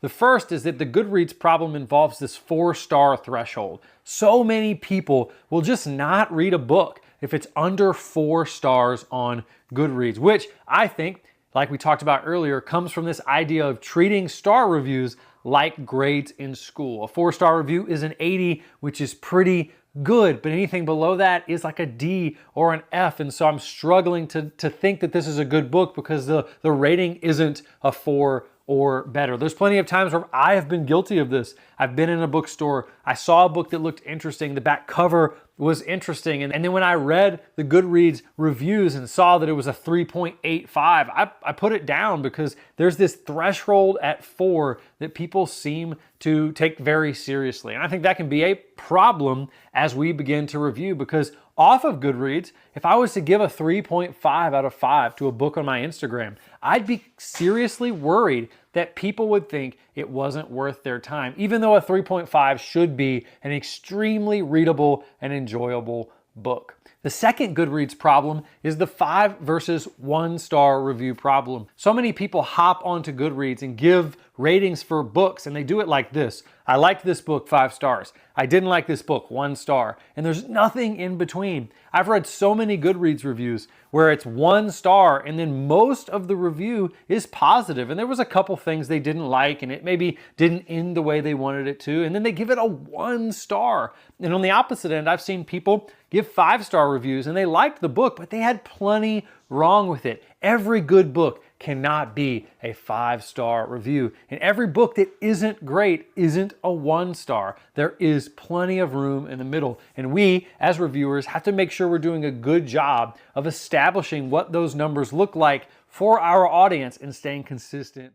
The first is that the GoodReads problem involves this 4-star threshold. So many people will just not read a book if it's under 4 stars on GoodReads, which I think, like we talked about earlier, comes from this idea of treating star reviews like grades in school. A 4-star review is an 80, which is pretty good, but anything below that is like a D or an F, and so I'm struggling to think that this is a good book because the rating isn't a 4 or better. There's plenty of times where I have been guilty of this. I've been in a bookstore, I saw a book that looked interesting, the back cover was interesting, and then when I read the GoodReads reviews and saw that it was a 3.85, I put it down because there's this threshold at 4 that people seem to take very seriously. And I think that can be a problem as we begin to review, because off of GoodReads, if I was to give a 3.5 out of 5 to a book on my Instagram, I'd be seriously worried that people would think it wasn't worth their time, even though a 3.5 should be an extremely readable and enjoyable book. The second GoodReads problem is the 5 versus 1-star review problem. So many people hop onto GoodReads and give ratings for books, and they do it like this. I liked this book, 5 stars. I didn't like this book, 1 star. And there's nothing in between. I've read so many GoodReads reviews where it's 1 star and then most of the review is positive. And there was a couple things they didn't like and it maybe didn't end the way they wanted it to. And then they give it a 1 star. And on the opposite end, I've seen people give 5-star reviews and they liked the book, but they had plenty wrong with it. Every good book cannot be a 5-star review. And every book that isn't great isn't a 1 star. There is plenty of room in the middle. And we, as reviewers, have to make sure we're doing a good job of establishing what those numbers look like for our audience and staying consistent.